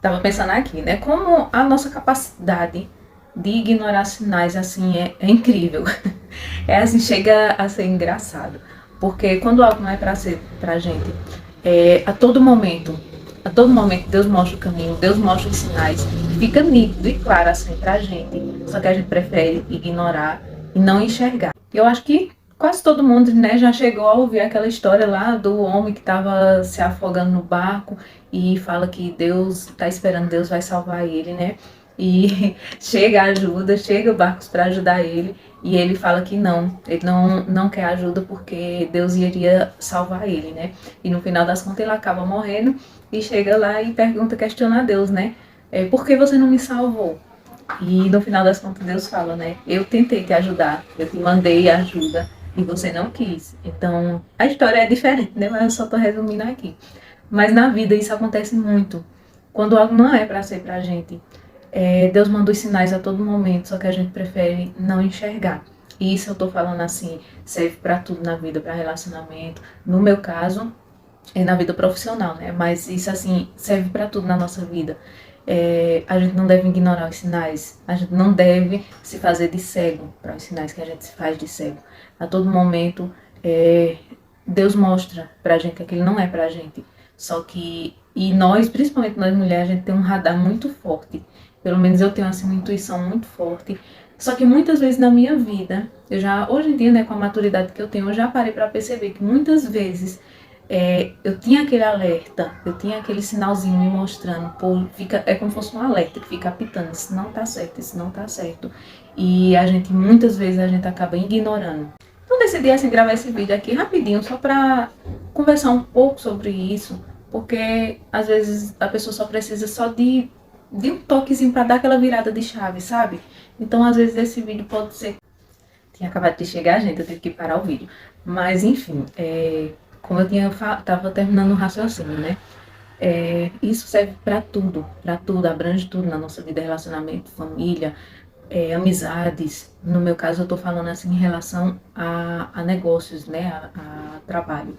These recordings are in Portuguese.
Tava pensando aqui, né? Como a nossa capacidade de ignorar sinais, assim, é incrível. É assim, chega a ser engraçado. Porque quando algo não é pra ser pra gente, a todo momento Deus mostra o caminho, Deus mostra os sinais, fica nítido e claro assim pra gente. Só que a gente prefere ignorar e não enxergar. Eu acho que quase todo mundo, né, já chegou a ouvir aquela história lá do homem que estava se afogando no barco e fala que Deus está esperando, Deus vai salvar ele, né? E chega a ajuda, chega o barco para ajudar ele e ele fala que não, ele não quer ajuda porque Deus iria salvar ele, né? E no final das contas ele acaba morrendo e chega lá e pergunta, questiona a Deus, né? Por que você não me salvou? E no final das contas Deus fala, né? Eu tentei te ajudar, eu te mandei ajuda e você não quis. Então a história é diferente, né? Mas eu só tô resumindo aqui. Mas na vida isso acontece muito. Quando algo não é para ser pra gente, Deus manda os sinais a todo momento, só que a gente prefere não enxergar. E isso eu tô falando assim, serve para tudo na vida, para relacionamento. No meu caso, é na vida profissional, né? Mas isso, assim, serve para tudo na nossa vida. A gente não deve ignorar os sinais, a gente não deve se fazer de cego para os sinais que a gente se faz de cego. A todo momento, Deus mostra pra gente que aquilo não é pra gente. Só que, e nós, principalmente nós mulheres, a gente tem um radar muito forte. Pelo menos eu tenho, assim, uma intuição muito forte. Só que muitas vezes na minha vida, hoje em dia, né, com a maturidade que eu tenho, eu já parei para perceber que muitas vezes eu tinha aquele alerta, eu tinha aquele sinalzinho me mostrando, pô, é como se fosse um alerta que fica apitando, isso não tá certo, isso não tá certo. E muitas vezes a gente acaba ignorando. Então decidi assim gravar esse vídeo aqui rapidinho, só pra conversar um pouco sobre isso, porque às vezes a pessoa só precisa só de um toquezinho pra dar aquela virada de chave, sabe? Então às vezes esse vídeo pode ser... Tinha acabado de chegar, gente, eu tive que parar o vídeo. Mas enfim, como eu tava terminando o raciocínio, né? Isso serve pra tudo, abrange tudo na nossa vida, relacionamento, família, amizades. No meu caso, eu tô falando assim em relação a negócios, né? A trabalho.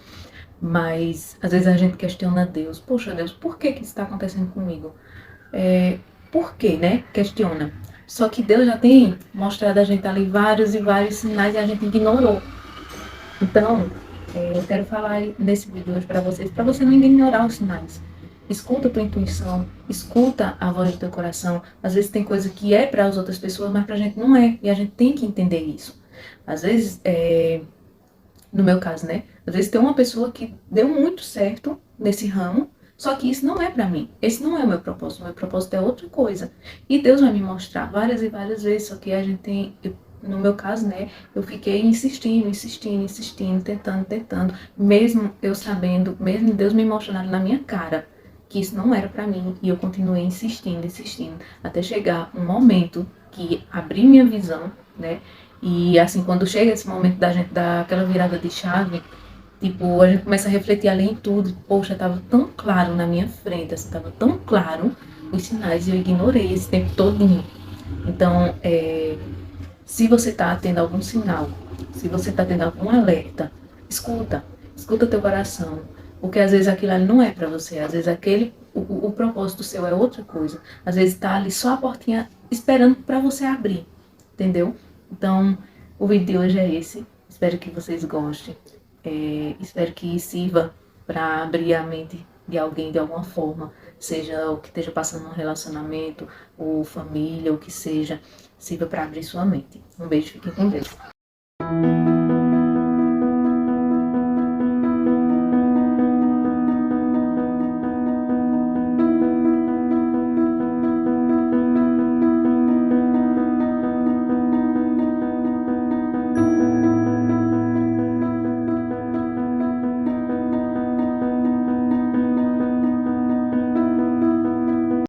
Mas às vezes a gente questiona Deus. Poxa, Deus, por que que isso está acontecendo comigo? Por quê, né? Questiona. Só que Deus já tem mostrado a gente ali vários e vários sinais e a gente ignorou. Então, eu quero falar nesse vídeo hoje para você não ignorar os sinais. Escuta a tua intuição, escuta a voz do teu coração. Às vezes tem coisa que é para as outras pessoas, mas para a gente não é. E a gente tem que entender isso. Às vezes, no meu caso, né? Às vezes tem uma pessoa que deu muito certo nesse ramo, só que isso não é para mim. Esse não é o meu propósito. O meu propósito é outra coisa. E Deus vai me mostrar várias e várias vezes, só que a gente tem... No meu caso, né, eu fiquei insistindo, tentando, mesmo eu sabendo, mesmo Deus me mostrando na minha cara que isso não era pra mim, e eu continuei insistindo, até chegar um momento que abri minha visão, né, e assim, quando chega esse momento da gente dar aquela virada de chave, tipo, a gente começa a refletir além de tudo, poxa, tava tão claro na minha frente, assim, tava tão claro os sinais, e eu ignorei esse tempo todinho. Então, se você está tendo algum sinal, se você está tendo algum alerta, escuta teu coração, porque às vezes aquilo ali não é para você, às vezes o propósito seu é outra coisa, às vezes está ali só a portinha esperando para você abrir, entendeu? Então, o vídeo de hoje é esse, espero que vocês gostem, espero que sirva para abrir a mente de alguém de alguma forma, seja o que esteja passando num relacionamento, ou família, o que seja, sirva para abrir sua mente. Um beijo, fiquem com Deus.